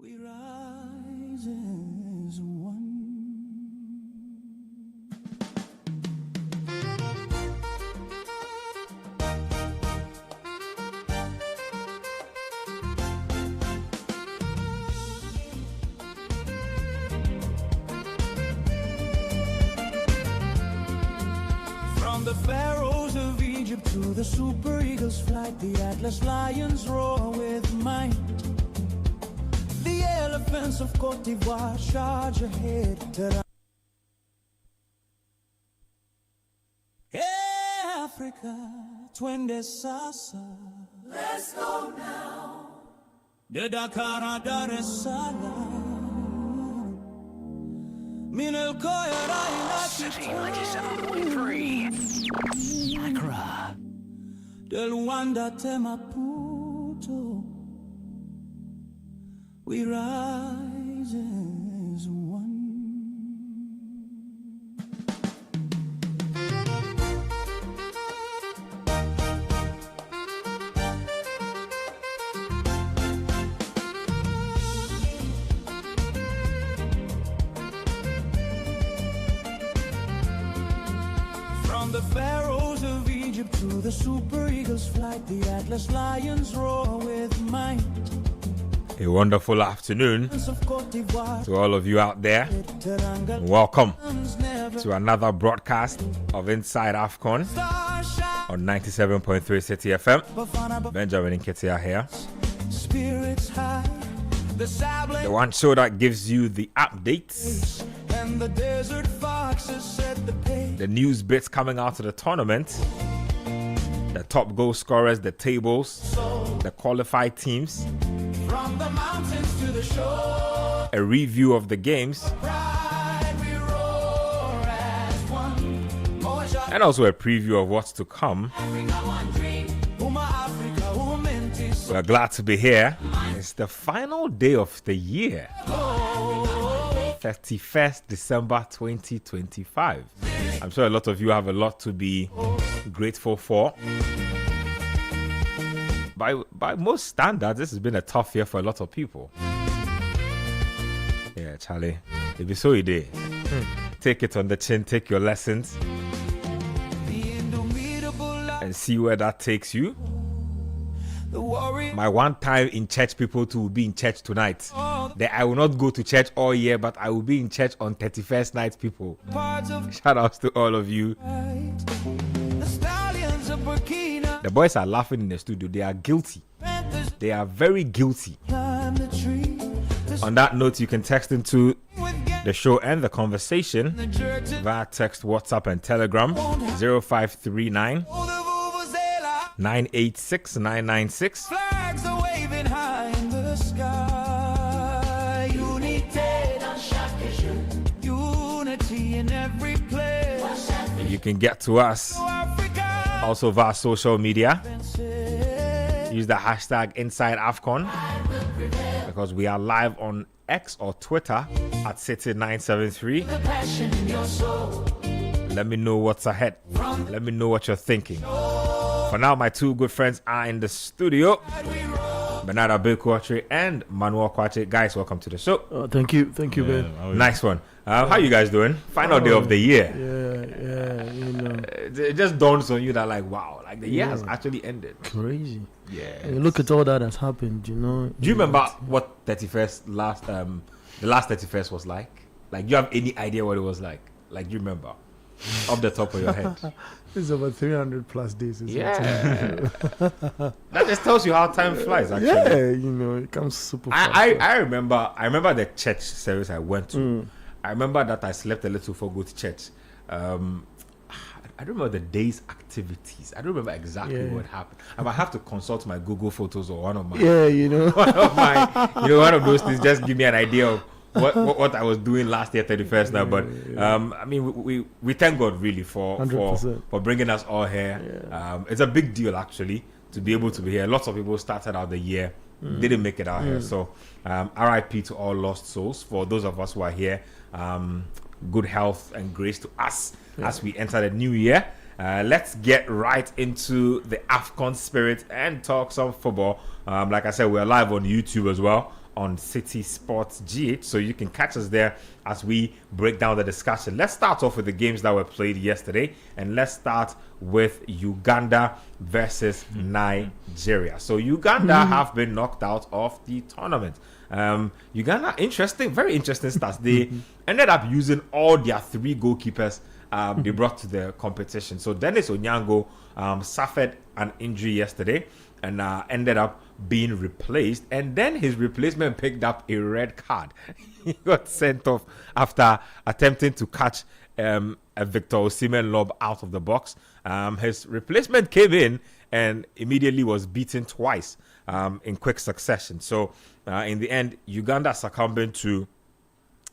We rise as one. From the pharaohs of Egypt to the super eagles flight, the Atlas lions roar with might. The elephants of Côte d'Ivoire charge ahead. Hey, Africa, twende sasa. Let's go now. De Dakar, Dar es Salaam. Minel Koyara, Citi 97.3. Accra. De Luanda, Maputo. We rise as one. From the pharaohs of Egypt to the super eagles flight, the Atlas lions roar with might. A wonderful afternoon to all of you out there. Welcome to another broadcast of Inside AFCON on 97.3 Citi FM. Benjamin Nketia here. The one show that gives you the updates, the news bits coming out of the tournament, the top goal scorers, the tables, the qualified teams, from the mountains to the shore, a review of the games, and also a preview of what's to come. We're glad to be here. It's the final day of the year, 31st December 2025. I'm sure a lot of you have a lot to be grateful for. By most standards, this has been a tough year for a lot of people. Yeah, Charlie, it be so day. Take it on the chin, take your lessons, and see where that takes you. My one time in church, people too will be in church tonight. I will not go to church all year, but I will be in church on 31st night, people. Shout outs to all of you. The boys are laughing in the studio. They are guilty. They are very guilty. On that note, you can text into the show and the conversation via text, WhatsApp, and Telegram 0539 986 996. Flags are waving high in the sky. Unity in every place. You can get to us also via social media. Use the hashtag Inside AFCON because we are live on X or Twitter at Citi973. Let me know what's ahead. Let me know what you're thinking. For now, my two good friends are in the studio. Bernard Abel-Kwatre and Manuel Kwatre. Guys, welcome to the show. Thank you, Ben. Nice one. How you guys doing? Final day of the year. Yeah, you know. It just dawns on you that wow, the year has actually ended. Crazy. Yeah. Look at all that has happened, you know. Do you remember what the last 31st was like? Do you have any idea what it was like? Do you remember? Off the top of your head. It's over 300 plus days. That just tells you how time flies, actually. Yeah, you know, it comes super fast. I remember the church service I went to. I remember that I slept a little before go to church. I don't remember the day's activities. I don't remember exactly what happened. I might have to consult my Google Photos or one of my one of those things. Just give me an idea of what I was doing last year 31st now. But I mean, we thank God really for bringing us all here. It's a big deal actually to be able to be here. Lots of people started out the year, didn't make it out here. So RIP to all lost souls. For those of us who are here, good health and grace to us as we enter the new year. Let's get right into the AFCON spirit and talk some football. Like I said, we're live on YouTube as well on Citi Sports GH, so you can catch us there as we break down the discussion. Let's start off with the games that were played yesterday, and let's start with Uganda versus Nigeria. So Uganda have been knocked out of the tournament. Uganda, very interesting stats. They ended up using all their 3 goalkeepers they brought to the competition. So Dennis Onyango suffered an injury yesterday and ended up being replaced, and then his replacement picked up a red card. He got sent off after attempting to catch a Victor Osimhen lob out of the box. His replacement came in and immediately was beaten twice in quick succession. So in the end, Uganda succumbing to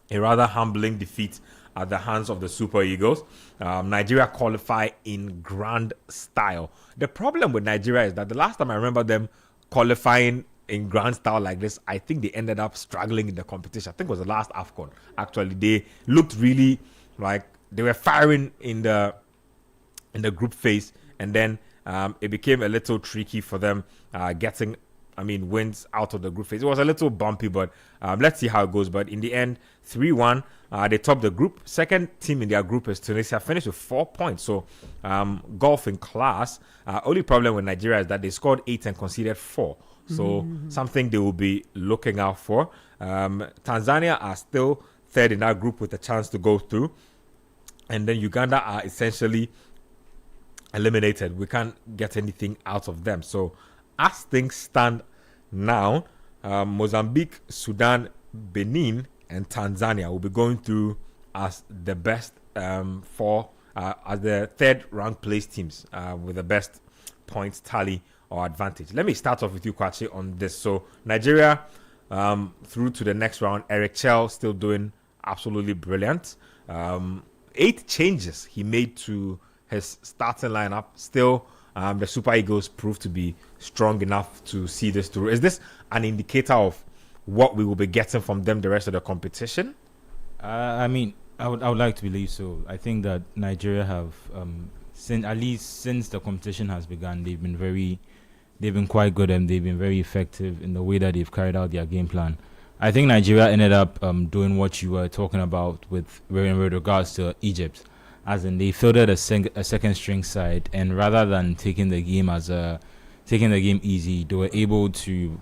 a rather humbling defeat at the hands of the Super Eagles. Nigeria qualify in grand style. The problem with Nigeria is that the last time I remember them qualifying in grand style like this, I think they ended up struggling in the competition. I think it was the last AFCON. Actually, they looked really like they were firing in the group phase, and then it became a little tricky for them getting wins out of the group phase. It was a little bumpy, but let's see how it goes. But in the end, 3-1, they topped the group. Second team in their group is Tunisia, finished with 4 points. So golf in class. Only problem with Nigeria is that they scored 8 and conceded 4. So something they will be looking out for. Tanzania are still third in that group with a chance to go through. And then Uganda are essentially eliminated. We can't get anything out of them. So as things stand now, Mozambique, Sudan, Benin, and Tanzania will be going through as the best as the third ranked place teams with the best points tally or advantage. Let me start off with you, Kwachi, on this. So Nigeria through to the next round. Eric Chell still doing absolutely brilliant. 8 changes he made to his starting lineup. Still, the Super Eagles proved to be strong enough to see this through. Is this an indicator of what we will be getting from them the rest of the competition? I would like to believe so. I think that Nigeria have, since the competition has begun, they've been quite good, and they've been very effective in the way that they've carried out their game plan. I think Nigeria ended up doing what you were talking about with regards to Egypt, as in they fielded a second string side, and rather than taking the game easy, they were able to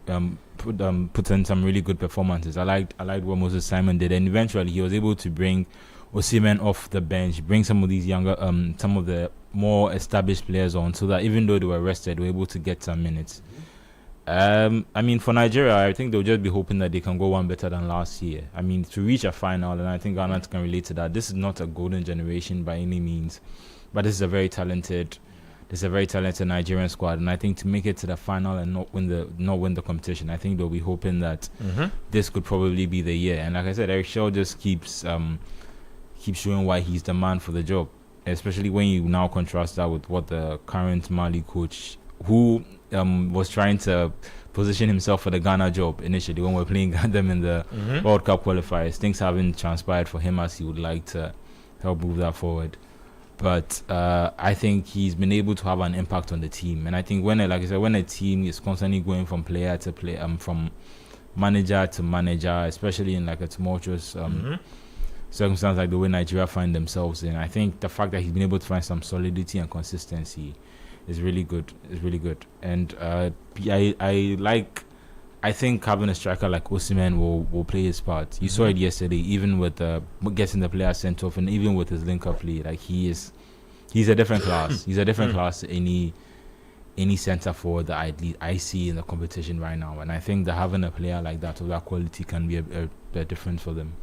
put in some really good performances. I liked what Moses Simon did, and eventually he was able to bring Osimhen off the bench, bring some of these younger, some of the more established players on, so that even though they were rested, they were able to get some minutes. For Nigeria, I think they'll just be hoping that they can go one better than last year. To reach a final, and I think Ghana can relate to that. This is not a golden generation by any means, but this is a very talented Nigerian squad, and I think to make it to the final and not win the competition, I think they'll be hoping that this could probably be the year. And like I said, Eric Shaw just keeps showing why he's the man for the job, especially when you now contrast that with what the current Mali coach, who was trying to position himself for the Ghana job initially when we were playing them in the World Cup qualifiers. Things haven't transpired for him as he would like to help move that forward. But I think he's been able to have an impact on the team. And I think when a team is constantly going from player to player, from manager to manager, especially in like a tumultuous circumstance like the way Nigeria find themselves in, I think the fact that he's been able to find some solidity and consistency is really good. And I think having a striker like Osimhen will play his part. You saw it yesterday, even with getting the player sent off, and even with his link-up play. Like he's a different class. He's a different class to any centre forward that I see in the competition right now. And I think that having a player like that of that quality can be a difference for them.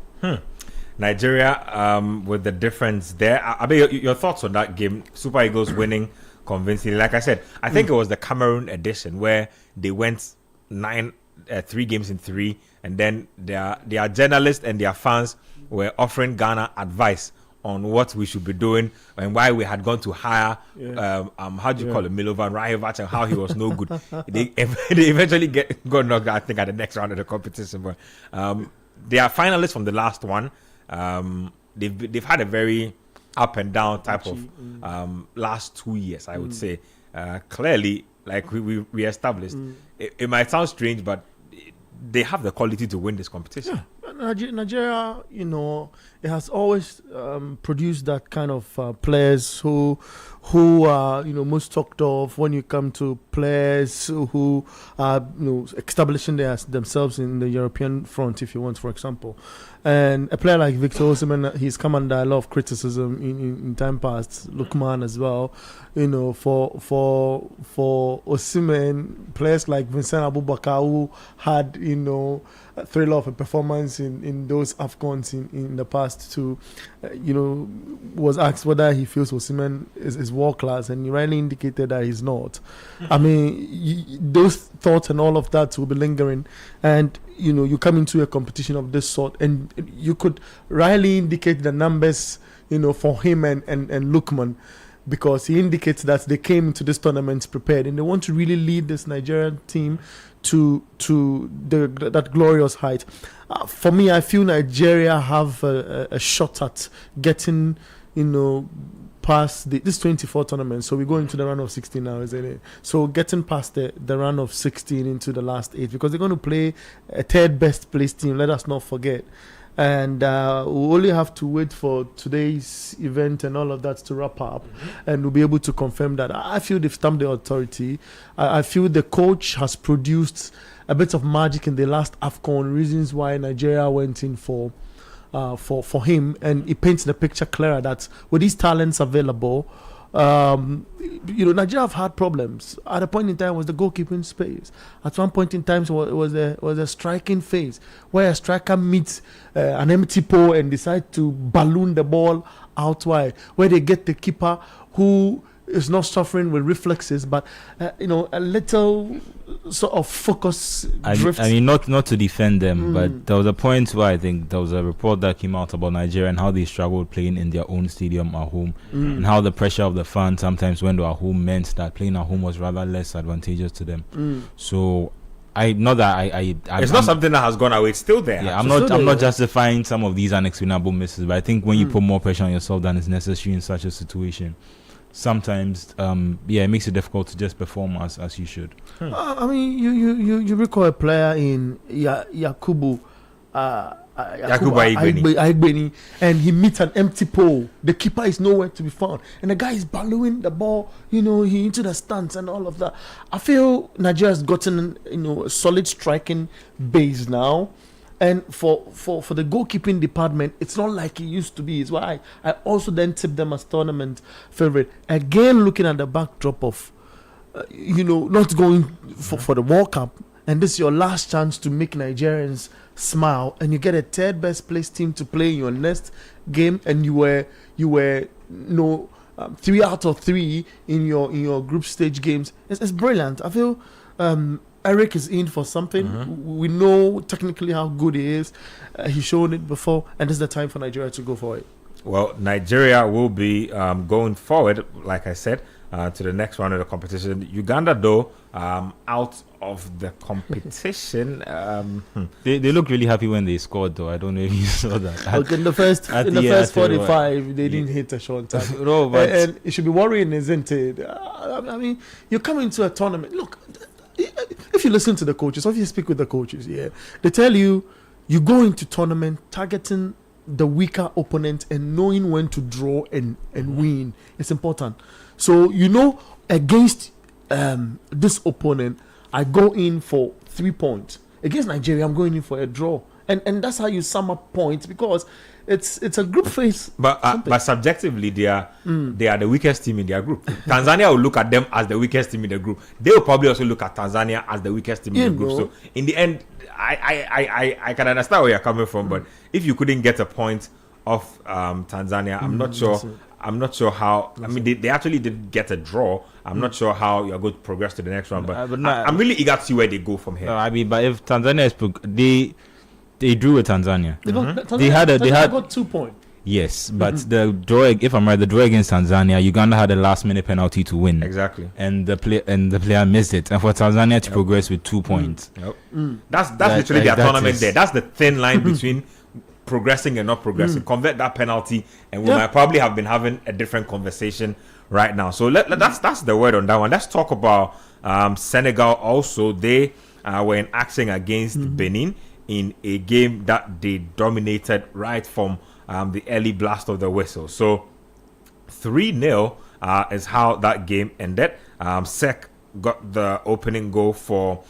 Nigeria, with the difference there. Your thoughts on that game? Super Eagles winning convincingly. Like I said, I think it was the Cameroon edition where they went 3 games in 3, and then their journalists and their fans were offering Ghana advice on what we should be doing and why we had gone to hire how do you call it, Milovan Rajovac, and how he was no good. They eventually got knocked out, I think, at the next round of the competition. But they are finalists from the last one. They've had a very up and down type of last 2 years, I would say. Clearly, like we established, it might sound strange, but they have the quality to win this competition. Nigeria, it has always produced that kind of players who are most talked of when you come to players who are establishing themselves in the European front, if you want, for example. And a player like Victor Osimhen, he's come under a lot of criticism in time past. Lookman as well, for Osimhen, players like Vincent Abubakar, who had a thriller of a performance in those AFCONs in the past too, was asked whether he feels Osimhen is world class, and he rightly indicated that he's not. I mean, those thoughts and all of that will be lingering, and you come into a competition of this sort, and you could rightly indicate the numbers, for him and Lookman, because he indicates that they came into this tournament prepared and they want to really lead this Nigerian team to that glorious height. For me, I feel Nigeria have a shot at getting, past this 24 tournament. So we go into the round of 16 now, isn't it? So getting past the round of 16 into the last 8, because they're going to play a third best placed team. Let us not forget. And we'll only have to wait for today's event and all of that to wrap up, and we'll be able to confirm that. I feel they've stamped the authority. I feel the coach has produced a bit of magic in the last AFCON, reasons why Nigeria went in for him, and it paints the picture clearer that with these talents available, Nigeria have had problems. At a point in time, was the goalkeeping space. At one point in time, it was a striking phase where a striker meets an empty pole and decide to balloon the ball out wide, where they get the keeper who is not suffering with reflexes, but a little sort of focus drift. I mean, not to defend them, but there was a point where I think there was a report that came out about Nigeria and how they struggled playing in their own stadium at home, and how the pressure of the fans sometimes when they were at home meant that playing at home was rather less advantageous to them. So it's not something that has gone away. It's still there. Yeah, I'm not justifying some of these unexplainable misses, but I think when you put more pressure on yourself than is necessary in such a situation, sometimes it makes it difficult to just perform as you should. I mean, you recall a player in Yakubu Aigbeni, and he meets an empty pole. The keeper is nowhere to be found, and the guy is ballooning the ball, he into the stands and all of that. I feel Nigeria has gotten a solid striking base now. And for the goalkeeping department, it's not like it used to be. It's why I also then tipped them as tournament favorite. Again, looking at the backdrop of, not going for the World Cup, and this is your last chance to make Nigerians smile, and you get a third best placed team to play in your next game, and you were 3 out of 3 in your group stage games. It's brilliant. I feel. Eric is in for something. We know technically how good he is. He's shown it before, and this is the time for Nigeria to go for it. Well, Nigeria will be going forward, like I said, to the next round of the competition. Uganda, though, out of the competition. They looked really happy when they scored, though. I don't know if you saw that. Okay, in the first 45, they didn't hit a shot. No, but and it should be worrying, isn't it? I mean, you come into a tournament. Look, if you listen to the coaches, or if you speak with the coaches, they tell you go into tournament targeting the weaker opponent and knowing when to draw and win. It's important. So against this opponent, I go in for 3 points. Against Nigeria, I'm going in for a draw, and that's how you sum up points, because it's a group phase. But subjectively, they are the weakest team in their group. Tanzania will look at them as the weakest team in the group. They will probably also look at Tanzania as the weakest team in the group. So in the end, I can understand where you're coming from. But if you couldn't get a point off Tanzania, I'm not sure how. I mean, they actually did get a draw. I'm not sure how you're going to progress to the next round. But I'm really eager to see where they go from here. But if Tanzania is they drew with Tanzania. They had got 2 points. Yes, but the draw, if I'm right, the draw against Tanzania, Uganda had a last-minute penalty to win. Exactly. And the player missed it. And for Tanzania to progress with 2 points. That's literally their tournament there. That's the thin line between progressing and not progressing. Convert that penalty, and we might probably have been having a different conversation right now. So that's the word on that one. Let's talk about Senegal also. They were in action against Benin in a game that they dominated right from the early blast of the whistle. So 3-0 is how that game ended. Sek got the opening goal for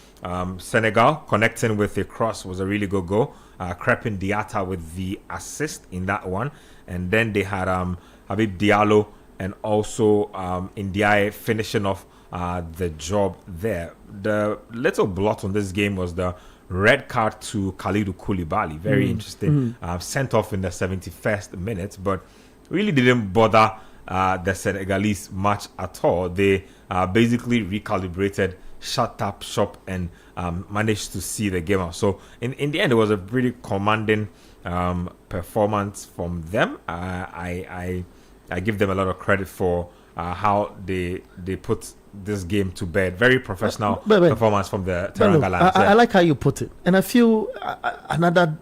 Senegal, connecting with a cross was a really good goal. Crepin Diatta with the assist in that one. And then they had Habib Diallo and also Ndiaye finishing off the job there. The little blot on this game was the red card to Kalidou Koulibaly. Very interesting. Sent off in the 71st minute, but really didn't bother the Senegalese much at all. They basically recalibrated, shut up shop, and managed to see the game out. So in the end, it was a pretty commanding performance from them. I give them a lot of credit for how they put this game to bed. Very professional performance from the Teranga Lions. I like how you put it, and I feel another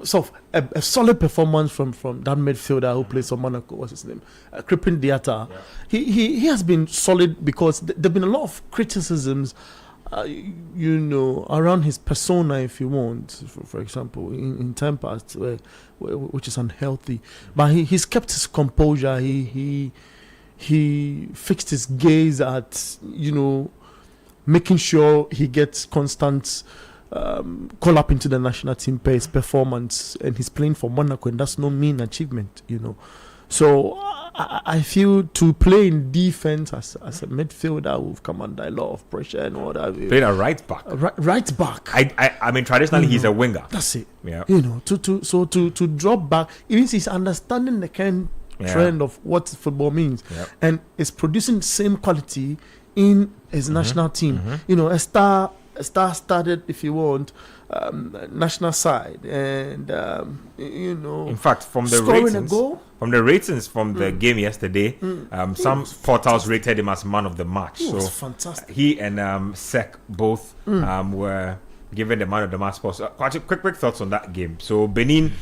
sort of a solid performance from that midfielder who plays for Monaco. What's his name? Crepin Diatta. Yeah. He has been solid because there've been a lot of criticisms, around his persona, if you want, for example, in time past, which is unhealthy. But he's kept his composure. He fixed his gaze at, making sure he gets constant call up into the national team pace performance, and he's playing for Monaco, and that's no mean achievement, So I feel to play in defense as a midfielder who've come under a lot of pressure and all that. Played a right back. Right back. I mean, traditionally he's a winger. That's it. Yeah. To drop back, it means he's understanding the current trend of what football means, and it's producing the same quality in his national team. A star started, if you want, national side, and in fact, from the scoring ratings, a goal. From the ratings from the game yesterday, some portals rated him as man of the match. It was so fantastic. He and Sek both were given the man of the match spot. So, quick thoughts on that game. So Benin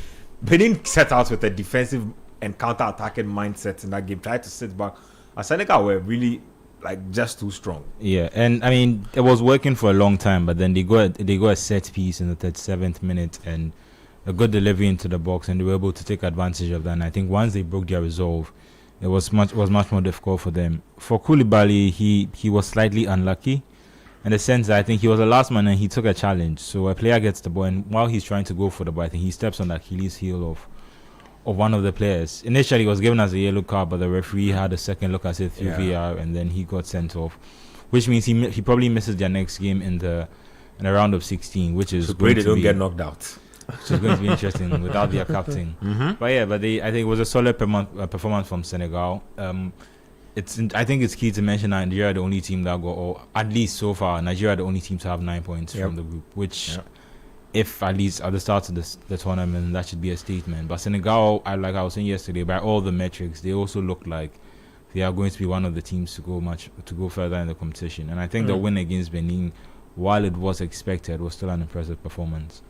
set out with a defensive and counter-attacking mindset in that game, tried to sit back. Senegal were really just too strong. Yeah, and I mean it was working for a long time, but then they got a set piece in the 37th minute and a good delivery into the box, and they were able to take advantage of that. And I think once they broke their resolve, it was much more difficult for them. For Koulibaly, he was slightly unlucky in the sense that I think he was the last man and he took a challenge. So a player gets the ball, and while he's trying to go for the ball, I think he steps on the Achilles heel of one of the players. Initially, he was given as a yellow card, but the referee had a second look at it through VR, and then he got sent off, which means he probably misses their next game in the round of 16, which is great. They don't get knocked out. Which is going to be interesting without their captain. But I think it was a solid performance from Senegal. I think it's key to mention Nigeria are the only team that got, or at least so far, Nigeria are the only team to have 9 points from the group, which. If at least at the start of the tournament, that should be a statement. But Senegal, like I was saying yesterday, by all the metrics, they also look like they are going to be one of the teams to go further in the competition. And I think the win against Benin, while it was expected, was still an impressive performance.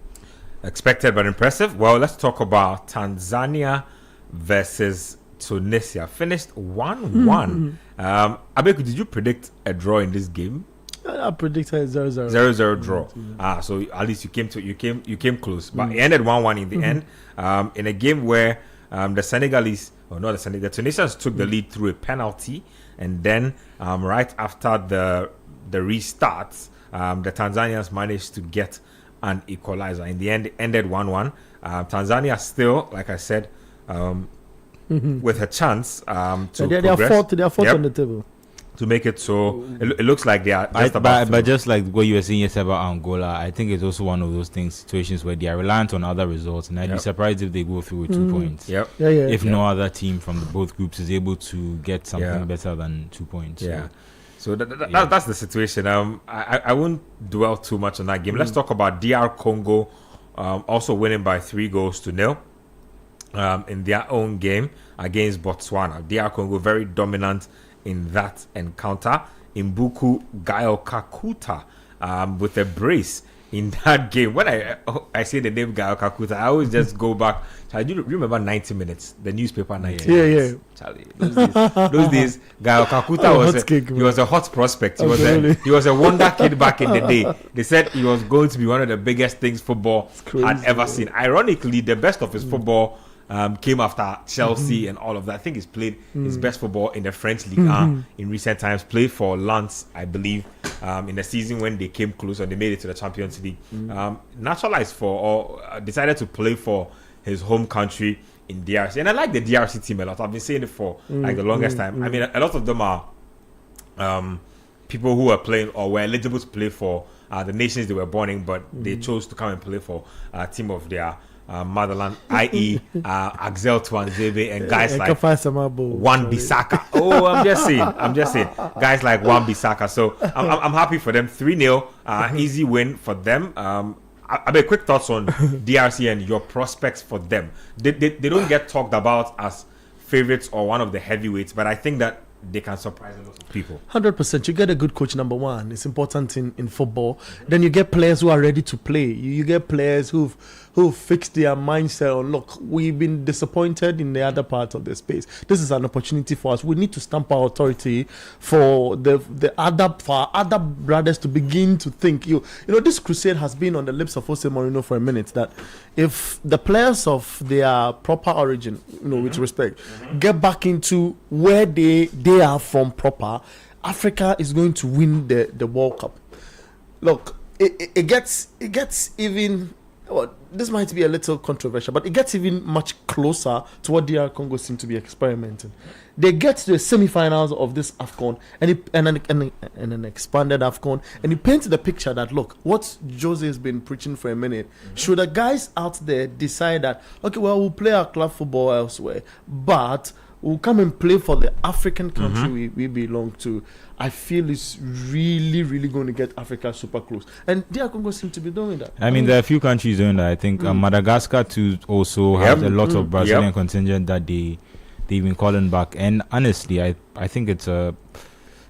Expected but impressive. Well, let's talk about Tanzania versus Tunisia. Finished 1-1. Abeku, did you predict a draw in this game? I predicted 0-0. 0-0 draw. So at least you came close. But it ended 1-1 in the end. In a game where the Senegalese, the Tunisians took the lead through a penalty, and then right after the restarts, the Tanzanians managed to get an equalizer. In the end, it ended 1-1. Tanzania still, like I said, with a chance to progress. They are fourth on the table. To make it so, it looks like they are just but just like what you were saying yesterday about Angola, I think it's also one of those situations where they are reliant on other results, and I'd be surprised if they go through with 2 points. If no other team from both groups is able to get something better than 2 points. So that's the situation. I won't dwell too much on that game. Let's talk about DR Congo, also winning by 3-0 in their own game against Botswana. DR Congo very dominant in that encounter. Mbuku Gayo Kakuta with a brace in that game. When I say the name Gaio Kakuta, I always just go back. Charlie, do you remember 90 Minutes? The newspaper 90 Minutes? Yeah. Charlie, those days Gaio Kakuta was a hot prospect. He was a wonder kid back in the day. They said he was going to be one of the biggest things football had ever seen. Ironically, the best of his football came after Chelsea and all of that. I think he's played his best football in the French Ligue 1 in recent times. Played for Lens, I believe, in the season when they came close and they made it to the Champions League. Naturalized decided to play for his home country in DRC. And I like the DRC team a lot. I've been saying it for like the longest time. I mean, a lot of them are people who are playing or were eligible to play for the nations they were born in, but they chose to come and play for a team of their motherland, i.e. Axel Tuanzebe and guys like Wan-Bissaka. Oh, I'm just saying, guys like Wan-Bissaka. So I'm happy for them. 3-0, easy win for them. I mean, quick thoughts on DRC and your prospects for them. They don't get talked about as favorites or one of the heavyweights, but I think that they can surprise a lot of people. 100%. You get a good coach, number one. It's important in football. Then you get players who are ready to play. You get players who've fixed their mindset on, look, we've been disappointed in the other part of the space. This is an opportunity for us. We need to stamp our authority for our other brothers to begin to think. You know, this crusade has been on the lips of Jose Mourinho for a minute, that if the players of their proper origin, with respect, get back into where they are from proper, Africa is going to win the World Cup. Look, it gets even. Well, this might be a little controversial, but it gets even much closer to what DR Congo seem to be experimenting. They get to the semi-finals of this AFCON and an expanded AFCON, and he paints the picture that, look, what Jose has been preaching for a minute, should the guys out there decide that, okay, well, we'll play our club football elsewhere, but we'll come and play for the African country we belong to, I feel it's really, really going to get Africa super close. And DR Congo seem to be doing that. I mean, there are a few countries doing that. I think Madagascar too also has a lot of Brazilian contingent that they've been calling back. And honestly, I think it's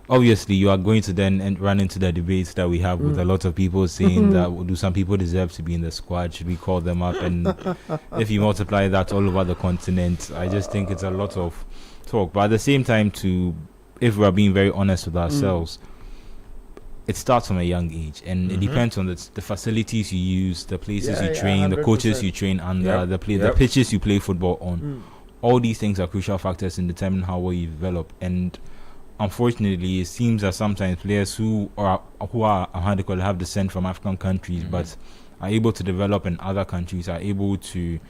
obviously you are going to then run into the debates that we have with a lot of people saying that do some people deserve to be in the squad? Should we call them up? And if you multiply that all over the continent, I just think it's a lot of talk. But at the same time, if we are being very honest with ourselves, it starts from a young age, and it depends on the facilities you use, the places you train, 100%. The coaches you train under, the pitches you play football on. All these things are crucial factors in determining how well you develop. And unfortunately, it seems that sometimes players who have descent from African countries, but are able to develop in other countries, are able to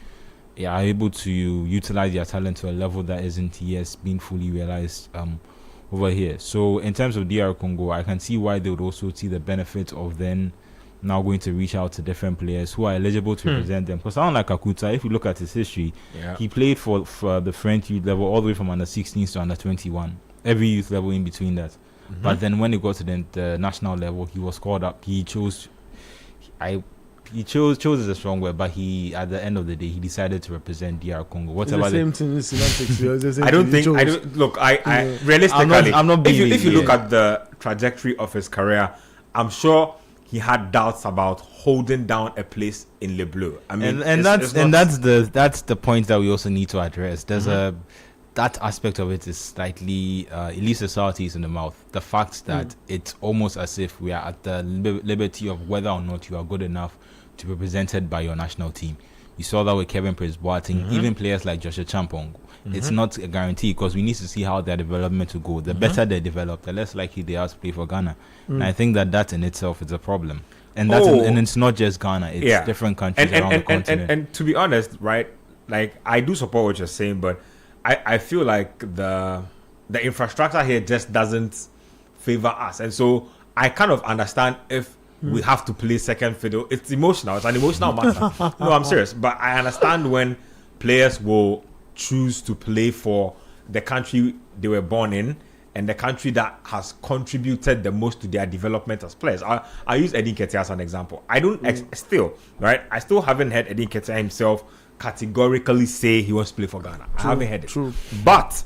utilize their talent to a level that isn't being fully realized over here. So in terms of DR Congo, I can see why they would also see the benefit of then now going to reach out to different players who are eligible to represent them. Because someone like Kakuta, if you look at his history, he played for the French youth level all the way from under 16s to under 21. Every youth level in between that. But then when he got to the national level, he was called up. He chose is a strong word, but at the end of the day, he decided to represent DR Congo. Whatever. It's the same thing. Semantics. Realistically, if you look at the trajectory of his career, I'm sure he had doubts about holding down a place in Le Bleu. I mean, that's the point that we also need to address. There's that aspect of it is slightly, at least the salty in the mouth. The fact that it's almost as if we are at the liberty of whether or not you are good enough to be represented by your national team. You saw that with Kevin Prince-Boateng, even players like Joshua Champong. It's not a guarantee because we need to see how their development will go. The better they develop, the less likely they are to play for Ghana. And I think that in itself is a problem. And and it's not just Ghana; it's different countries around the continent. And to be honest, right? Like, I do support what you're saying, but I feel like the infrastructure here just doesn't favor us, and so I kind of understand if we have to play second fiddle. It's emotional. It's an emotional matter. No, I'm serious. But I understand when players will choose to play for the country they were born in and the country that has contributed the most to their development as players. I use Eddie Nketiah as an example. I don't I still haven't heard Eddie Nketiah himself categorically say he wants to play for Ghana. I haven't heard it. True. But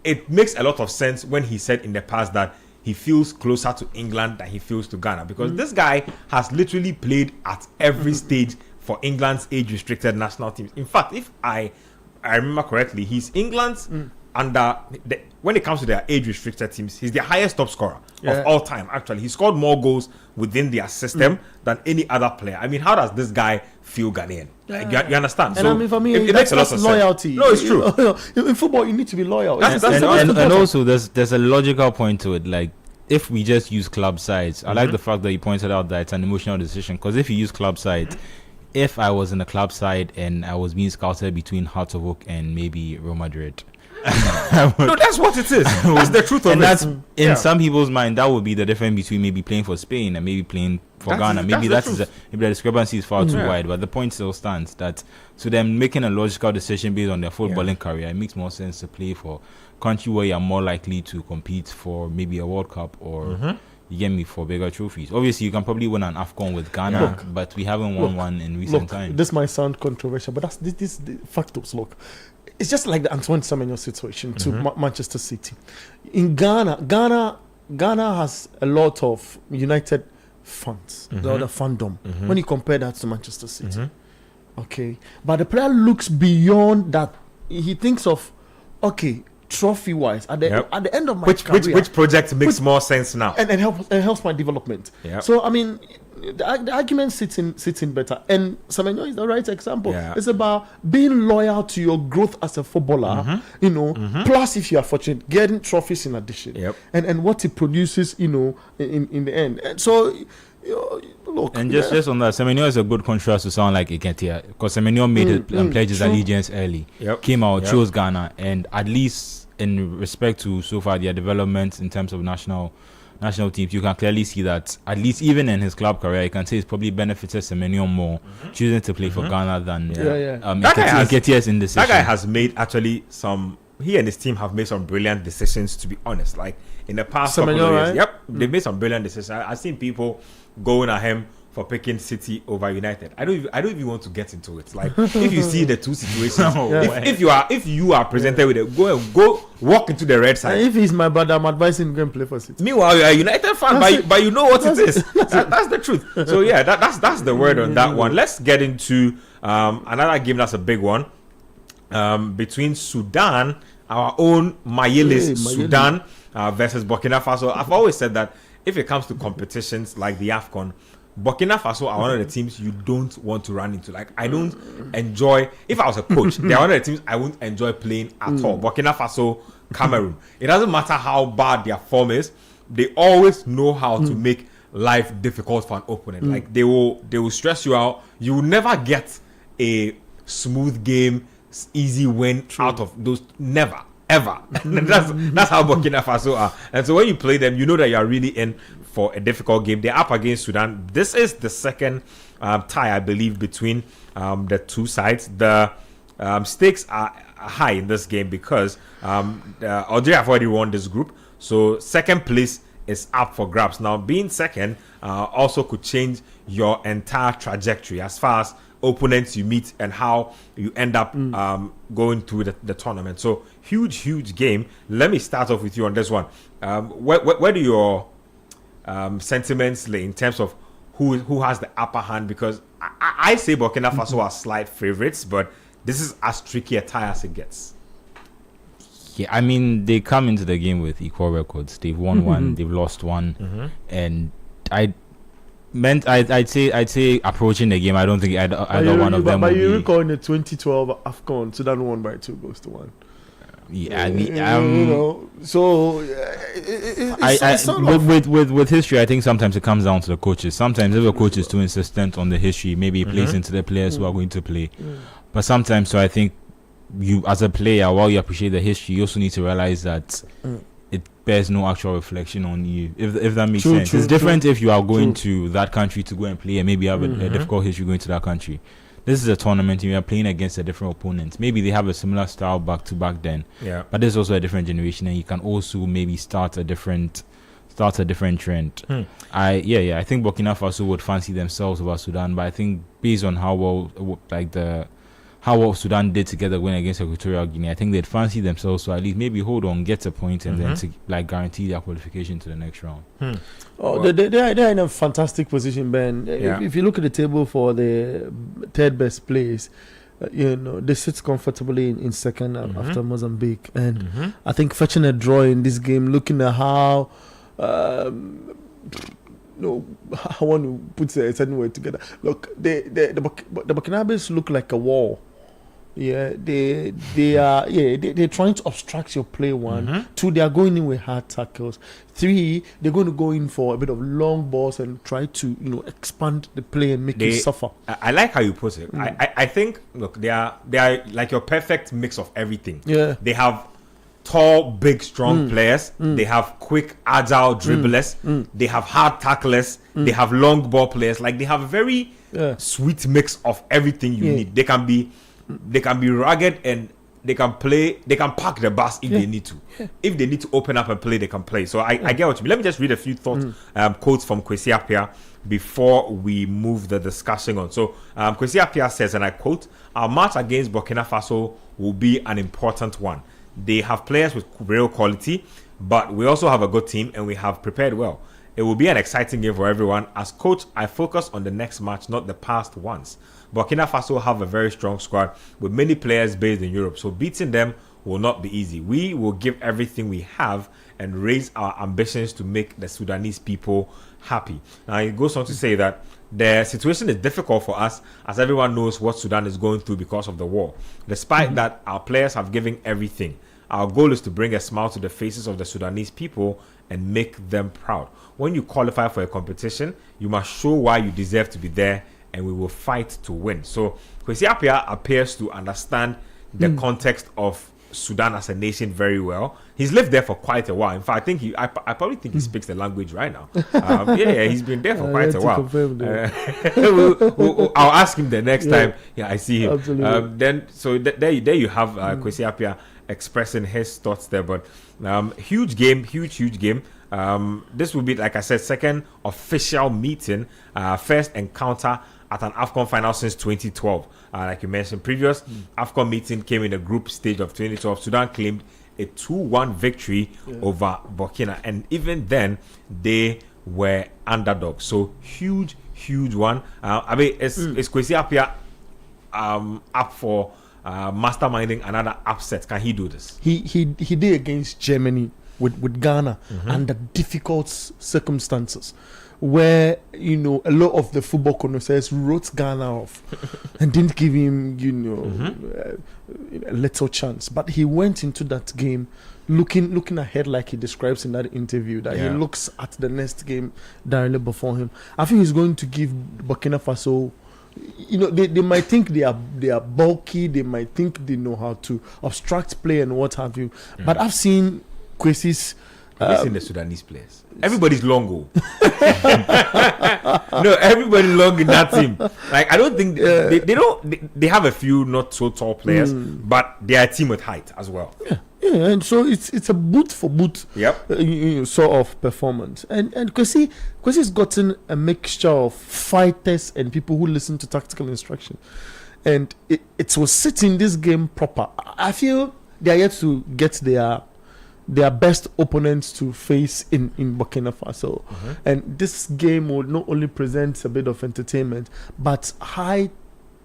it makes a lot of sense when he said in the past that he feels closer to England than he feels to Ghana, because this guy has literally played at every stage for England's age-restricted national teams. In fact, if I remember correctly, he's England's when it comes to their age-restricted teams, he's the highest top scorer of all time. Actually, he scored more goals within their system than any other player. I mean, how does this guy feel Ghanaian? You understand? And so I mean, for me, it makes a lot of loyalty. Sense. No, it's true. In football, you need to be loyal. And also, there's a logical point to it. Like, if we just use club sides, I like the fact that you pointed out that it's an emotional decision. Because if you use club sides, if I was in a club side and I was being scouted between Hearts of Oak and maybe Real Madrid, no, that's what it is. That's the truth of it. And that's in some people's mind, that would be the difference between maybe playing for Spain and maybe playing for Ghana. Maybe maybe the discrepancy is far too wide, but the point still stands that to them making a logical decision based on their footballing career, it makes more sense to play for a country where you're more likely to compete for maybe a World Cup or you get me, for bigger trophies. Obviously, you can probably win an AFCON with Ghana, but we haven't won one in recent times. This might sound controversial, but this the factors. Look, it's just like the Antoine Semenyo situation to Manchester City. In Ghana has a lot of United fans, the fandom. When you compare that to Manchester City, okay, but the player looks beyond that. He thinks of, okay, trophy-wise, at the end of my career, which project makes more sense now, and helps my development. So I mean, the argument sits in better, and Semenyo is the right example. It's about being loyal to your growth as a footballer, plus if you are fortunate, getting trophies in addition, and what it produces, in the end. And so, look, and just on that, Semenyo is a good contrast to someone like Iketia, because Semenyo made pledged his allegiance early, came out, chose Ghana, and at least in respect to so far their development in terms of national teams, you can clearly see that at least even in his club career, you can say it's probably benefited Semenyo more choosing to play for Ghana than Nketiah's indecision. That guy has made he and his team have made some brilliant decisions, to be honest. Like in the past couple of years, they've made some brilliant decisions. I've seen people going at him for picking City over United. I don't even want to get into it. Like if you see the two situations, if you are presented with it, go walk into the red side. And if he's my brother, I'm advising him to go and play for City. Meanwhile, you're a United fan, but you know what it is. That's the truth. So yeah, that's the word on that one. Let's get into another game that's a big one between Sudan, our own Mayeles Sudan, versus Burkina Faso. I've always said that if it comes to competitions like the AFCON, Burkina Faso are one of the teams you don't want to run into. Like, I don't enjoy, if I was a coach, they're one of the teams I wouldn't enjoy playing at all. Burkina Faso, Cameroon. It doesn't matter how bad their form is, they always know how to make life difficult for an opponent. Like, they will stress you out. You will never get a smooth game, easy win out of those. Never. Ever. That's how Burkina Faso are. And so when you play them, you know that you are really in for a difficult game. They're up against Sudan. This is the second tie, I believe, between the two sides. The stakes are high in this game because Algeria have already won this group. So second place is up for grabs. Now, being second also could change your entire trajectory as far as opponents you meet and how you end up going through the tournament. So huge game. Let me start off with you on this one. Where do your sentiments lay in terms of who has the upper hand? Because I say Burkina Faso are slight favorites, but this is as tricky a tie as it gets. Yeah, I mean, they come into the game with equal records. They've won one, they've lost one, and I'd say approaching the game, I don't think either one of them. But you you recall in the 2012 AFCON, Sudan won by 2-1. Yeah, I mean, so with history, I think sometimes it comes down to the coaches. Sometimes if a coach is too insistent on the history, maybe he plays into the players who are going to play. But sometimes, so I think you as a player, while you appreciate the history, you also need to realize that it bears no actual reflection on you. If that makes sense, it's different if you are going to that country to go and play and maybe have a difficult history going to that country. This is a tournament and you are playing against a different opponent. Maybe they have a similar style back to back then. Yeah. But there's also a different generation and you can also maybe start a different trend. I think Burkina Faso would fancy themselves over Sudan, but I think based on how how well Sudan did together win against Equatorial Guinea, I think they'd fancy themselves to at least maybe hold on, get a point, and then to like guarantee their qualification to the next round. Oh, they're in a fantastic position, Ben. If you look at the table for the third best place, they sit comfortably in second after Mozambique, and I think fetching a draw in this game, looking at how. I want to put a certain word together. Look, the Burkinabes look like a wall. Yeah, they're trying to obstruct your play. 1, 2, they are going in with hard tackles. 3, they're going to go in for a bit of long balls and try to expand the play and make you suffer. I like how you put it. I think look, they are like your perfect mix of everything. Yeah, they have tall, big, strong players. They have quick, agile dribblers. They have hard tacklers. They have long ball players. Like they have a very sweet mix of everything you need. They can be rugged and they can play. They can park the bus if they need to. If they need to open up and play, they can play. So I get what you mean. Let me just read a few thoughts, quotes from Kwesi Appiah before we move the discussion on. So Kwesi Appiah says, and I quote, "Our match against Burkina Faso will be an important one. They have players with real quality, but we also have a good team and we have prepared well. It will be an exciting game for everyone. As coach, I focus on the next match, not the past ones. Burkina Faso have a very strong squad with many players based in Europe, so beating them will not be easy. We will give everything we have and raise our ambitions to make the Sudanese people happy." Now, it goes on to say that the situation is difficult for us, as everyone knows what Sudan is going through because of the war. Despite that, our players have given everything. Our goal is to bring a smile to the faces of the Sudanese people and make them proud. When you qualify for a competition, you must show why you deserve to be there, and we will fight to win. So Kwesi Appiah appears to understand the context of Sudan as a nation very well. He's lived there for quite a while. In fact, I probably think he speaks the language right now. He's been there for quite a while. I'll ask him the next time. Yeah, I see him. Absolutely. There you have Kwesi Appiah expressing his thoughts there. But huge game. This will be, like I said, second official meeting, first encounter at an AFCON final since 2012. Like you mentioned, previous AFCON meeting came in the group stage of 2012. Sudan claimed a 2-1 victory over Burkina, and even then they were underdogs. So huge one. Is Kwesi Appiah up for masterminding another upset? Can he do this? He did against Germany with Ghana under difficult circumstances, where a lot of the football connoisseurs wrote Ghana off and didn't give him a little chance. But he went into that game looking ahead, like he describes in that interview, that he looks at the next game directly before him. I think he's going to give Burkina Faso. They might think they are bulky, they might think they know how to obstruct play and what have you. But I've seen Kwesi's. In the Sudanese players, everybody's long. No, everybody long in that team. Like, I don't think they have a few not so tall players, but they are a team with height as well. Yeah, and so it's a boot for boot sort of performance. And Kwesi's gotten a mixture of fighters and people who listen to tactical instruction, and it was sitting this game proper. I feel they are yet to get their best opponents to face in Burkina Faso. And this game will not only present a bit of entertainment, but high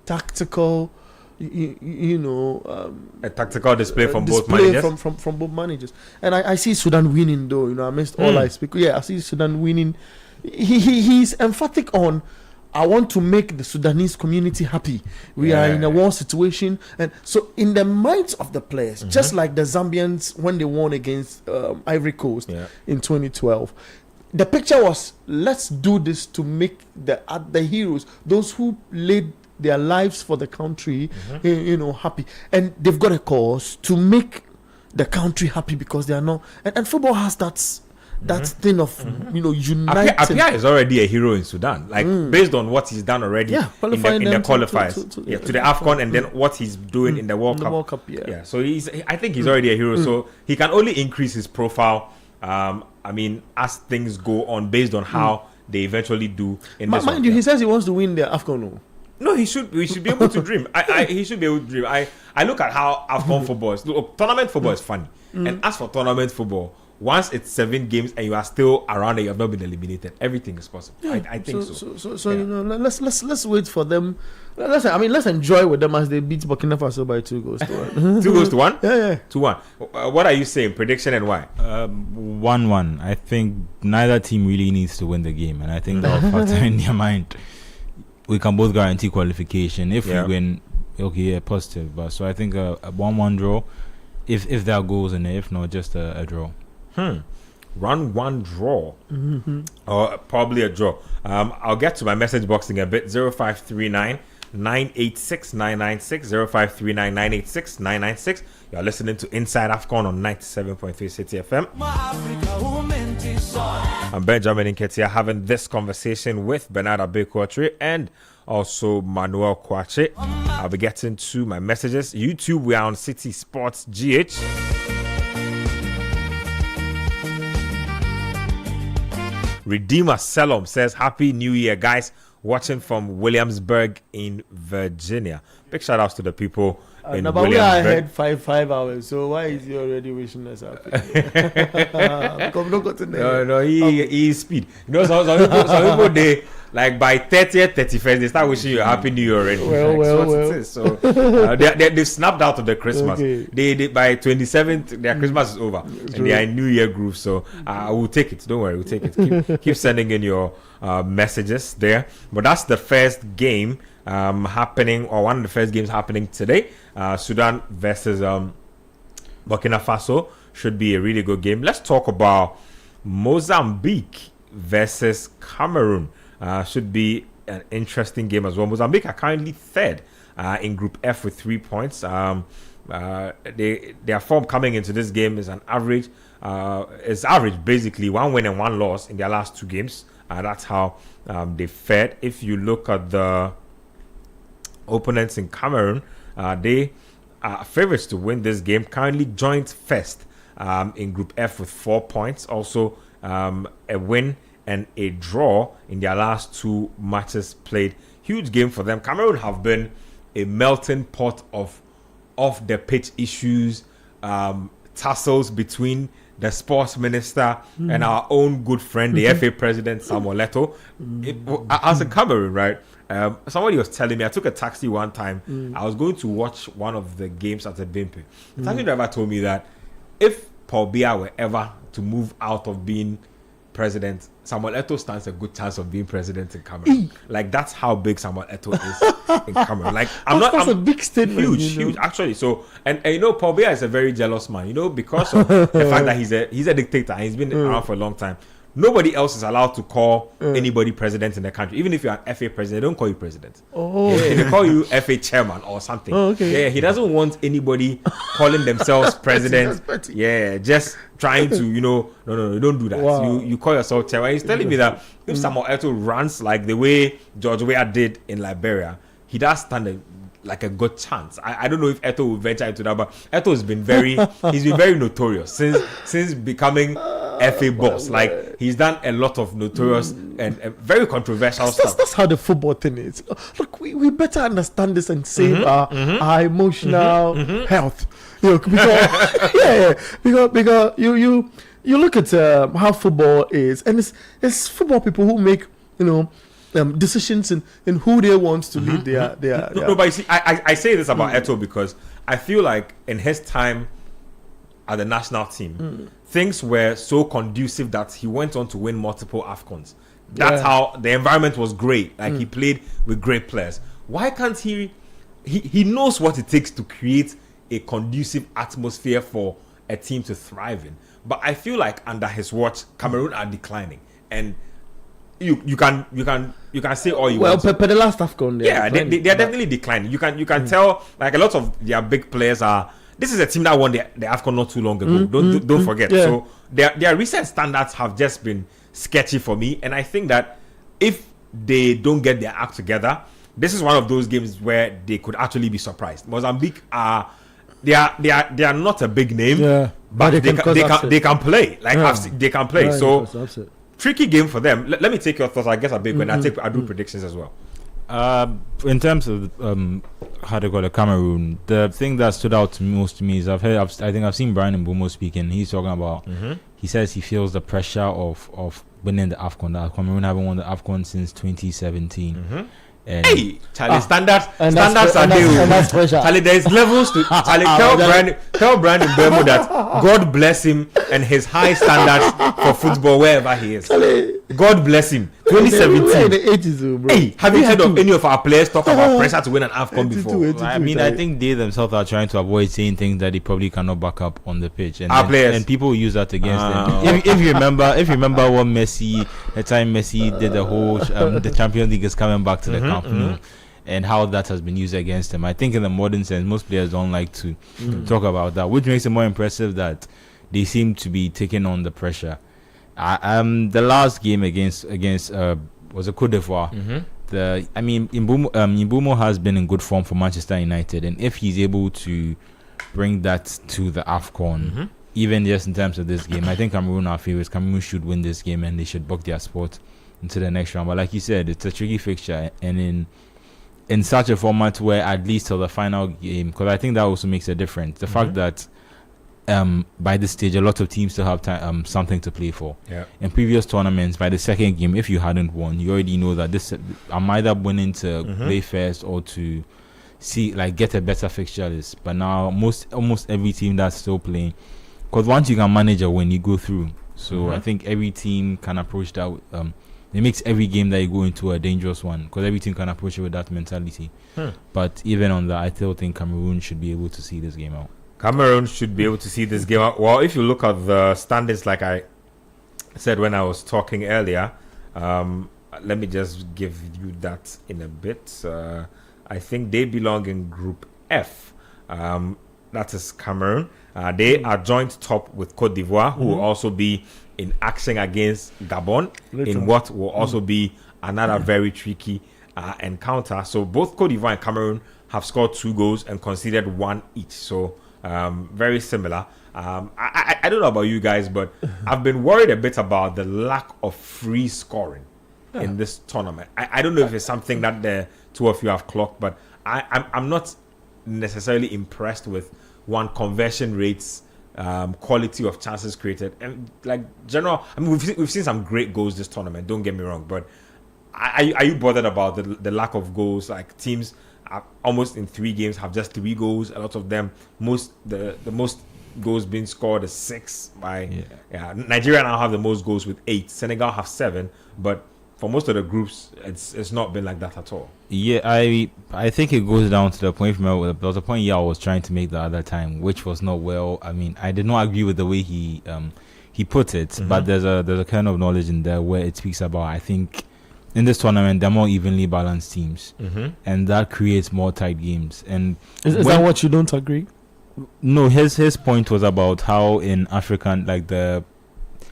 tactical, a tactical display from both managers. From both managers. And I see Sudan winning, though. Amidst all I speak. Yeah, I see Sudan winning. He's emphatic on, I want to make the Sudanese community happy. We are in a war situation. And so in the minds of the players, just like the Zambians when they won against Ivory Coast in 2012, the picture was, let's do this to make the heroes, those who laid their lives for the country, happy. And they've got a cause to make the country happy, because they are not. And football has that thing of uniting. Appiah is already a hero in Sudan, like based on what he's done already in the qualifiers to the AFCON, and then what he's doing in the World Cup. So I think he's already a hero. So he can only increase his profile. As things go on, based on how they eventually do in this. Mind you, he says he wants to win the AFCON. No, he should be able to dream. He should be able to dream. I look at how AFCON football is. Look, tournament football is funny. And as for tournament football, once it's 7 games and you are still around and you have not been eliminated, everything is possible. Yeah, I think so. So you know, let's wait for them. Let's enjoy with them as they beat Burkina Faso by 2-1. 2-1? Yeah. 2-1. What are you saying? Prediction and why? 1-1. I think neither team really needs to win the game, and I think that will factor in their mind. We can both guarantee qualification if we win. Okay, positive. But so I think a 1-1 draw, if there are goals in it. If not, just a draw. 1-1 draw, or probably a draw. I'll get to my message box in a bit. 0539 986 996 0539 986 996. You're listening to Inside AFCON on 97.3 Citi FM. I'm Benjamin Nketiah having this conversation with Bernard Abekwatri and also Manuel Kwache. I'll be getting to my messages. YouTube, we are on Citi Sports GH. Redeemer Selom says, Happy New Year, guys. Watching from Williamsburg in Virginia. Big shout outs to the people in but Williamsburg. we are ahead 5 hours, so why is he already wishing us happy? No, he is speed. You know, some people they like by 30th, 31st, they start wishing you a happy new year already. Well. So they've snapped out of the Christmas. Okay. They by 27th, their Christmas is over and they are in New Year groove. So we'll take it. Don't worry, we'll take it. Keep sending in your messages there. But that's the first game happening, or one of the first games happening today. Sudan versus Burkina Faso should be a really good game. Let's talk about Mozambique versus Cameroon. Should be an interesting game as well. Mozambique are currently third in Group F with 3 points. Their form coming into this game is an average. It's average, basically 1 win and 1 loss in their last 2 games. That's how they fared. If you look at the opponents in Cameroon, they are favorites to win this game. Currently joint first in Group F with 4 points. Also a win and a draw in their last 2 matches played. Huge game for them. Cameroon have been a melting pot of off-the-pitch issues, tussles between the sports minister and our own good friend, the FA president, Samuel Eto'o. As a Cameroon, right? Somebody was telling me, I took a taxi one time. I was going to watch one of the games at the Bimpe. The taxi driver told me that if Paul Biya were ever to move out of being president, Samuel Eto'o stands a good chance of being president in Cameroon. Like, that's how big Samuel Eto'o is in Cameroon. Like, that's a big statement. Huge, actually. So, and you know, Paul Biya is a very jealous man. You know, because of the fact that he's a dictator and he's been around for a long time. Nobody else is allowed to call anybody president in the country. Even if you're an FA president, they don't call you president. They call you FA chairman or something. Yeah, he doesn't want anybody calling themselves president. Just trying to, no, you don't do that. Wow. You call yourself chairman. He's telling me that if Samuel Eto'o runs like the way George Weah did in Liberia, he does stand a good chance. I don't know if Eto'o will venture into that, but Eto'o's been very notorious since becoming FA boss. Like, he's done a lot of notorious and very controversial stuff. That's how the football thing is. Look, we better understand this and save our emotional health. Because you look at how football is, and it's football people who make decisions in who they want to lead their. No, but you see, I say this about Eto'o because I feel like in his time at the national team, things were so conducive that he went on to win multiple AFCONs. That's how the environment was great. Like, he played with great players. Why can't he knows what it takes to create a conducive atmosphere for a team to thrive in. But I feel like under his watch, Cameroon are declining. And you can say all you want. Well, per the last AFCON, they are definitely declining. You can tell, like, a lot of their big players are. This is a team that won the AFCON not too long ago. Don't forget. Yeah. So their recent standards have just been sketchy for me, and I think that if they don't get their act together, this is one of those games where they could actually be surprised. Mozambique they are not a big name, but they can play. Like, they can play. So tricky game for them. Let me take your thoughts. I guess I do predictions as well. In terms of how to call it, Cameroon, the thing that stood out most to me is I think I've seen Brian Mbeumo speaking. He's talking about. He says he feels the pressure of winning the AFCON. That Cameroon haven't won the AFCON since 2017. Hey, Charlie, standards are there. Charlie, there is levels to Charlie. Tell Brian Mbeumo that God bless him and his high standards for football wherever he is. God bless him. 2017. Hey, have you heard of any of our players talk about pressure to win an AFCON before? I mean, I think they themselves are trying to avoid saying things that they probably cannot back up on the pitch, and our players, and people use that against them. If you remember what the time Messi did the whole the Champions League is coming back to the Camp Nou, and how that has been used against them. I think in the modern sense, most players don't like to talk about that, which makes it more impressive that they seem to be taking on the pressure. The last game against was a Côte d'Ivoire. Mbeumo has been in good form for Manchester United, and if he's able to bring that to the AFCON, even just in terms of this game, I think Cameroon are favorites. Cameroon should win this game, and they should book their spot into the next round. But like you said, it's a tricky fixture, and in such a format where at least till the final game, because I think that also makes a difference. The fact that by this stage, a lot of teams still have time, something to play for. Yeah. In previous tournaments, by the second game, if you hadn't won, you already know that I'm either winning to play first or to get a better fixture list. But now, almost every team that's still playing, because once you can manage a win, you go through. So I think every team can approach that. It makes every game that you go into a dangerous one, because every team can approach it with that mentality. But even on that, I still think Cameroon should be able to see this game out. Cameroon should be able to see this game out. Well, if you look at the standings, like I said when I was talking earlier, let me just give you that in a bit. I think they belong in Group F. That is Cameroon. They are joint top with Côte d'Ivoire, who will also be in action against Gabon in what will also be another very tricky encounter. So both Côte d'Ivoire and Cameroon have scored 2 goals and conceded 1 each. So very similar. I don't know about you guys, but I've been worried a bit about the lack of free scoring in this tournament. I don't know if it's something that the two of you have clocked, but I'm not necessarily impressed with conversion rates, quality of chances created, and general. I mean, we've seen some great goals this tournament. Don't get me wrong, but are you bothered about the lack of goals? Like teams almost in 3 games have just 3 goals. A lot of them, the most goals being scored is 6 by Nigeria now have the most goals with 8. Senegal have 7, but for most of the groups, it's not been like that at all. Yeah, I think it goes down to the point. There was a point I was trying to make the other time, which was not well. I mean, I did not agree with the way he put it, but there's a kind of knowledge in there where it speaks about, I think, in this tournament, they're more evenly balanced teams, and that creates more tight games. And is that what you don't agree? No, his point was about how in African,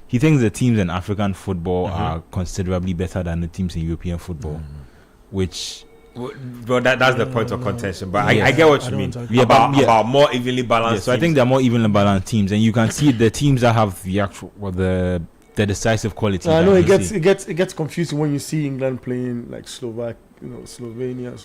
he thinks the teams in African football are considerably better than the teams in European football, which. Well, that's the point of contention, but I get what you mean. About more evenly balanced. So I think they're more evenly balanced teams, and you can see the teams that have the decisive quality. I know it gets confusing when you see England playing like Slovenia.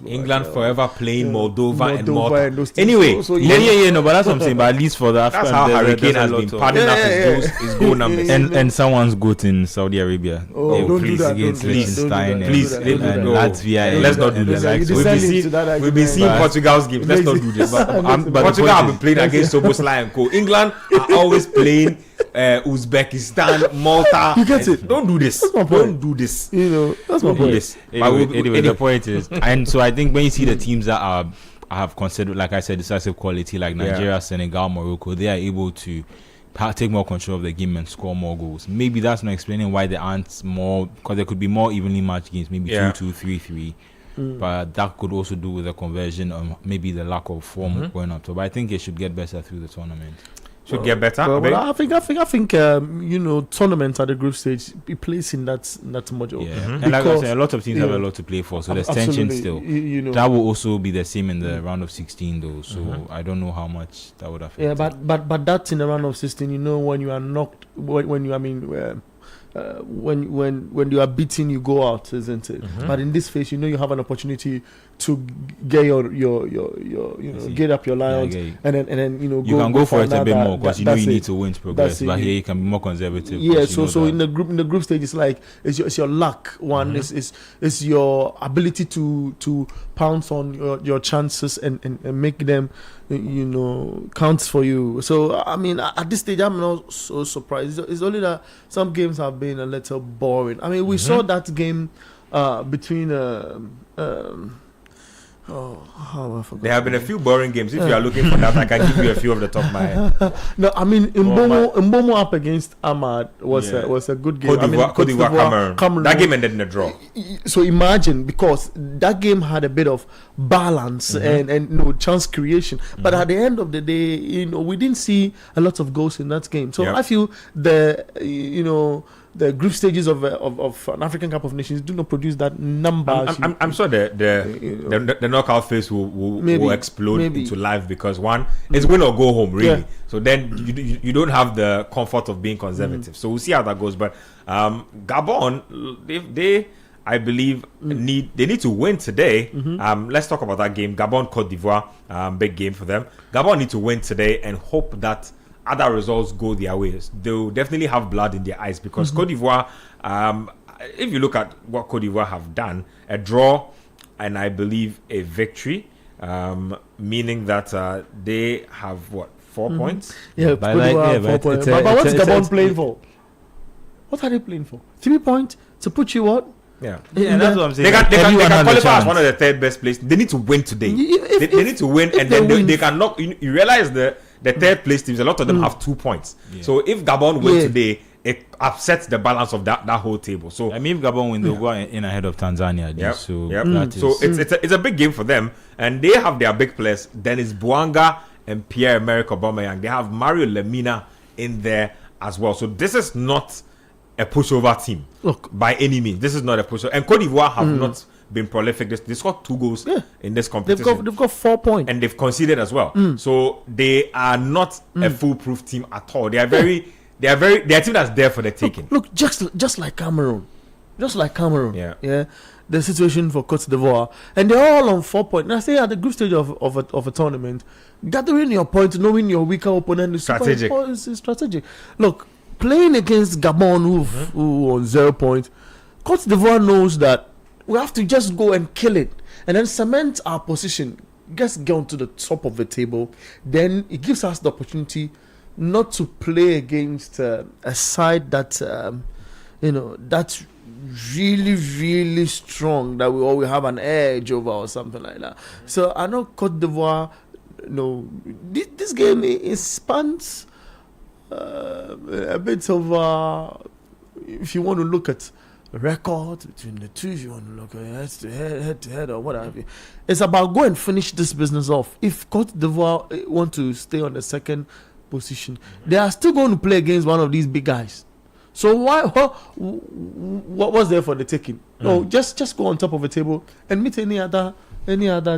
England forever playing Moldova and Malta. Anyway, no, but that's what I'm saying. But at least for the African, that's how Hurricane has been padding up his goal numbers. And someone's good in Saudi Arabia. Don't do that. Against Liechtenstein and Latvia. Let's not do this. We've been seeing Portugal's games. Let's not do this. Portugal have been playing against Soboslai and Co. England are always playing Uzbekistan, Malta. You get it? Don't do this. That's my point. Don't do this. That's my point. Anyway, the point is, and so I think when you see the teams that have considered, like I said, decisive quality, like Nigeria, Senegal, Morocco, they are able to take more control of the game and score more goals. Maybe that's not explaining why there aren't more, because there could be more evenly matched games, maybe 2-2, 3-3. But that could also do with the conversion or maybe the lack of form going up. So, but I think it should get better through the tournament. Should get better. Well, I think tournaments at the group stage be placed in that module. Yeah, and like I said, a lot of teams have a lot to play for, so there's tension still. That will also be the same in the round of 16, though. So I don't know how much that would affect. Yeah, but that's in the round of 16. When you are knocked, when you when you are beaten, you go out, isn't it? But in this phase, you have an opportunity to get your get up your lions, and then you can go for it a bit more because you need to win to progress. But here you can be more conservative. Yeah, so in the group stage, it's like it's your luck. One is your ability to pounce on your chances and make them counts for you. So I mean, at this stage, I'm not so surprised. It's only that some games have been a little boring. I mean, we saw that game between there have been a few boring games. If you are looking for that, I can give you a few of the top of my head. No, I mean Mbomo up against Ahmad was a good game. Cote d'Ivoire, Cameroon. That game ended in a draw. So imagine, because that game had a bit of balance and chance creation, but at the end of the day, we didn't see a lot of goals in that game. So I feel the group stages of an African Cup of Nations do not produce that number. I'm sure the knockout phase will explode into life, because one, it's win or go home, really. So then you don't have the comfort of being conservative. So we'll see how that goes. But Gabon, they I believe they need to win today. Let's talk about that game. Gabon, Cote d'Ivoire, big game for them. Gabon need to win today and hope that other results go their ways. They'll definitely have blood in their eyes, because Cote d'Ivoire, if you look at what Cote d'Ivoire have done, a draw and I believe a victory, meaning that they have 4 points? Yeah, but 4 points. But what's Gabon playing for? What are they playing for? 3 points to put you what? Yeah, that's what I'm saying. They can qualify as one of the third best place. They need to win today. They need to win, and then they can knock. You realize the third place teams, a lot of them have 2 points. So if Gabon win today, it upsets the balance of that whole table. So I mean, if Gabon win, they'll go in ahead of Tanzania. So it's a big game for them, and they have their big players. Dennis Bouanga and Pierre-Emerick Aubameyang. They have Mario Lemina in there as well. So this is not a pushover team. Look, by any means, this is not a pushover. And Cote d'Ivoire have not been prolific. They scored 2 goals in this competition. They've got 4 points, and they've conceded as well. So they are not a foolproof team at all. They are they're a team that's there for the taking. Look, just like Cameroon, Yeah. The situation for Cote d'Ivoire, and they're all on 4 points. Now, say at the group stage of a tournament, gathering your points, knowing your weaker opponent is strategic. Look, playing against Gabon, who on 0 points, Cote d'Ivoire knows that we have to just go and kill it, and then cement our position, just get onto the top of the table. Then it gives us the opportunity not to play against a side that that's really, really strong, that we have an edge over or something like that. So I know Cote d'Ivoire, this game spans a bit of if you want to look at record between the two, if you want to look at head to head or whatever, it's about go and finish this business off. If Cote d'Ivoire want to stay on the second position, they are still going to play against one of these big guys. So what was there for the taking? No, just go on top of the table and meet any other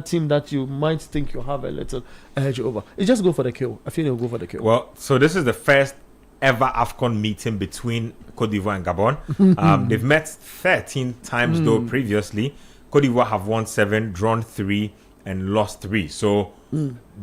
team that you might think you have a little edge over. It's just go for the kill. I feel they'll go for the kill. Well, so this is the first ever AFCON meeting between Cote d'Ivoire and Gabon. They've met 13 times though previously. Cote d'Ivoire have won 7, drawn 3, and lost 3. So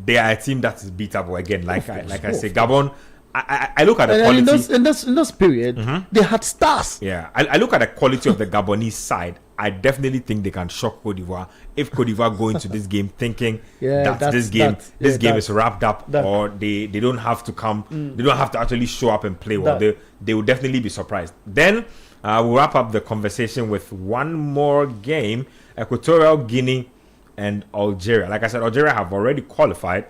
they are a team that is beatable again. Like I say, Gabon. I look at the quality. In this period, they had stars. Yeah, I look at the quality of the Gabonese side. I definitely think they can shock Cote d'Ivoire if Cote d'Ivoire go into this game thinking that this game is wrapped up, or they don't have to come. They don't have to actually show up and play well. They will definitely be surprised. Then we'll wrap up the conversation with one more game: Equatorial Guinea and Algeria. Like I said, Algeria have already qualified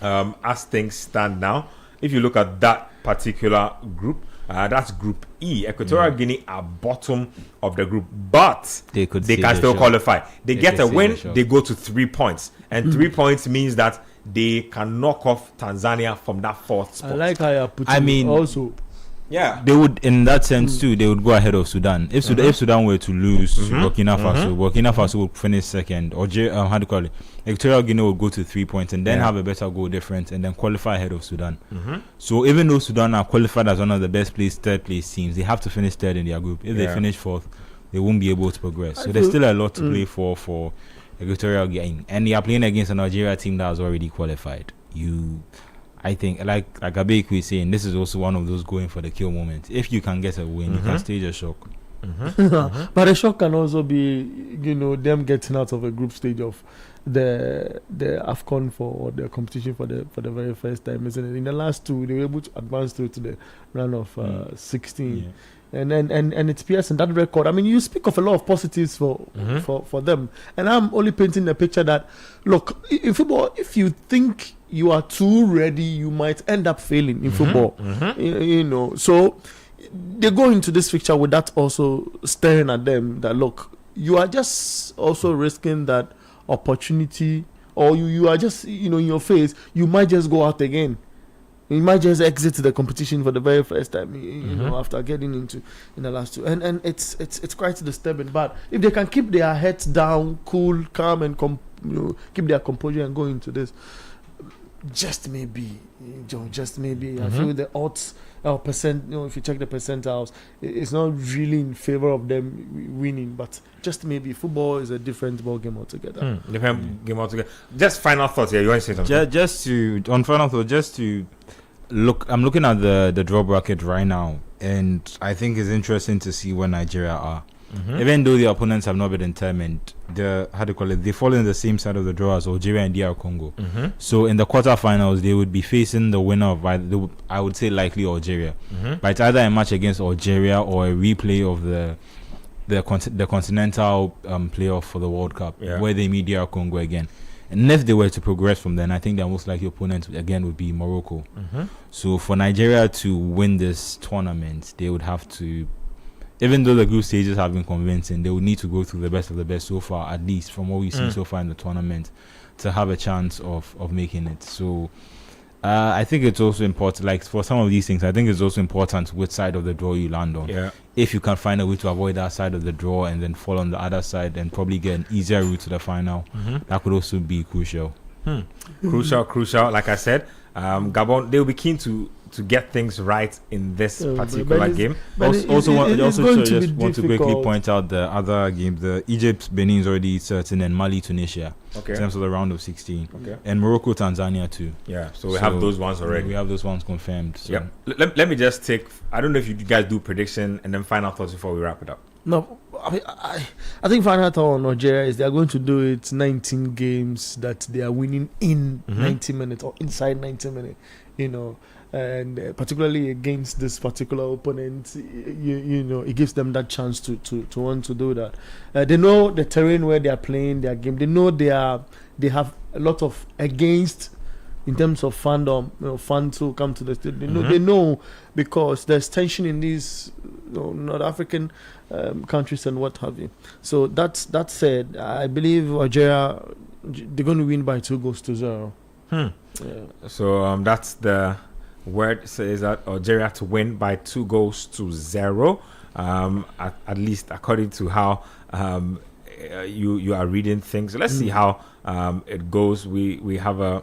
as things stand now. If you look at that particular group, that's Group E. Equatorial Guinea are bottom of the group, but they can still qualify. They get a win, they go to 3 points, and 3 points means that they can knock off Tanzania from that 4th spot. I like how you're putting also. Yeah, they would, in that sense too, they would go ahead of Sudan. If Sudan were to lose to Burkina Faso would finish second, or how do you call it? Equatorial Guinea would go to 3 points and then have a better goal difference and then qualify ahead of Sudan. So even though Sudan are qualified as one of the best placed third place teams, they have to finish third in their group. If they finish fourth, they won't be able to progress. So there's still a lot to play for Equatorial Guinea, and they are playing against a Nigeria team that has already qualified. I think, like Abeku is saying, this is also one of those going for the kill moments. If you can get a win, you can stage a shock. But a shock can also be, them getting out of a group stage of the AFCON or the competition for the very first time, isn't it? In the last two, they were able to advance through to the round of 16. Yeah. And it's piercing that record. I mean, you speak of a lot of positives for them, and I'm only painting a picture that, look, in football, if you think you are too ready, you might end up failing in football. So they go into this fixture with that also staring at them that, look, you are just also risking that opportunity, or you are just in your face, you might just go out again. You might just exit the competition for the very first time, after getting in the last two, and it's quite disturbing. But if they can keep their heads down, cool, calm, and keep their composure and go into this, just maybe, I feel the odds percent. If you check the percentiles, it's not really in favor of them winning, but just maybe football is a different ball game altogether. Different game altogether. Just final thoughts here. You want to say something? Just to look. I'm looking at the draw bracket right now, and I think it's interesting to see where Nigeria are. Even though the opponents have not been determined, they fall in the same side of the draw as Algeria and DR Congo. So in the quarterfinals, they would be facing the winner of, I would say, likely Algeria. But it's either a match against Algeria or a replay of the continental playoff for the World Cup, where they meet DR Congo again. And if they were to progress from then, I think their most likely opponent again would be Morocco. So for Nigeria to win this tournament, they would have to, even though the group stages have been convincing, they would need to go through the best of the best so far, at least from what we've seen so far in the tournament, to have a chance of making it. So I think it's also important, like for some of these things, I think it's also important which side of the draw you land on. If you can find a way to avoid that side of the draw and then fall on the other side and probably get an easier route to the final, that could also be crucial. Crucial. Like I said, Gabon, they'll be keen to get things right in this particular game. Also want to quickly point out the other game. The Egypt Benin is already certain, and Mali Tunisia in terms of the round of 16. And Morocco Tanzania too. So we have those ones already. We have those ones confirmed. So. Let me just take, I don't know if you guys do prediction and then final thoughts before we wrap it up. No, I think final thought on Nigeria is they are going to do it 19 games that they are winning in 90 minutes or inside 90 minutes, and particularly against this particular opponent, it gives them that chance to want to do that. They know the terrain where they are playing their game. They know they have a lot of against in terms of fandom, fans who come to the stadium. They know because there's tension in these North African countries and what have you. So that said, I believe Algeria, they're going to win by 2-0. So that's the word, says that Algeria to win by 2-0. At least according to how you are reading things. So let's see how it goes. We have a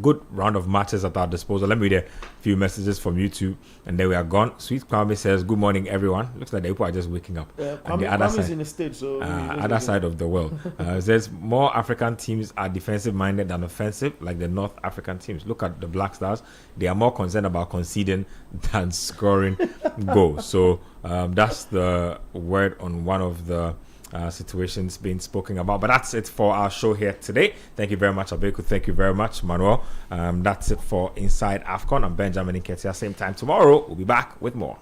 good round of matches at our disposal. Let me read a few messages from YouTube and then we are gone. Sweet Kwame says, good morning everyone. Looks like the people are just waking up. And the other side, in the States, so other side of the world. It says more African teams are defensive minded than offensive, like the North African teams. Look at the Black Stars. They are more concerned about conceding than scoring goals. So that's the word on one of the situations being spoken about. But that's it for our show here today. Thank you very much, Abeku. Thank you very much, Manuel. That's it for Inside AFCON. I'm Benjamin Nketia. Same time tomorrow. We'll be back with more.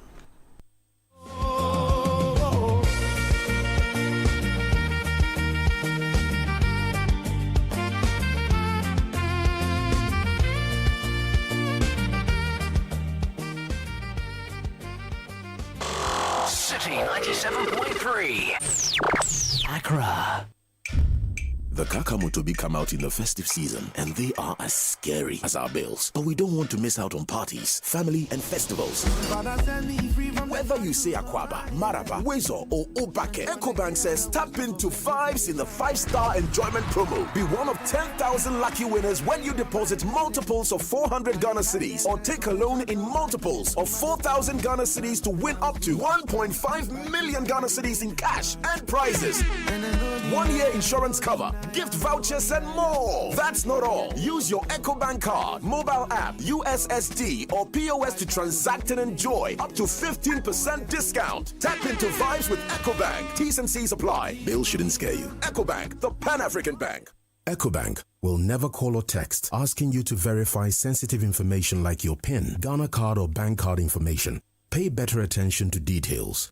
Citi 97.3. Accra. The Kakamutobi come out in the festive season, and they are as scary as our bills. But we don't want to miss out on parties, family, and festivals. Whether you say Akwaba, Maraba, Wezo, or Obake, EcoBank says tap into vibes in the 5-star enjoyment promo. Be one of 10,000 lucky winners when you deposit multiples of 400 Ghana cedis or take a loan in multiples of 4,000 Ghana cedis to win up to 1.5 million Ghana cedis in cash and prizes. 1-year insurance cover, gift vouchers, and more. That's not all. Use your EcoBank card, mobile app, USSD, or POS to transact and enjoy up to 15% discount. Tap into vibes with EcoBank. T's and C's apply. Bill shouldn't scare you. EcoBank, the Pan-African Bank. EcoBank will never call or text asking you to verify sensitive information like your PIN, Ghana card, or bank card information. Pay better attention to details.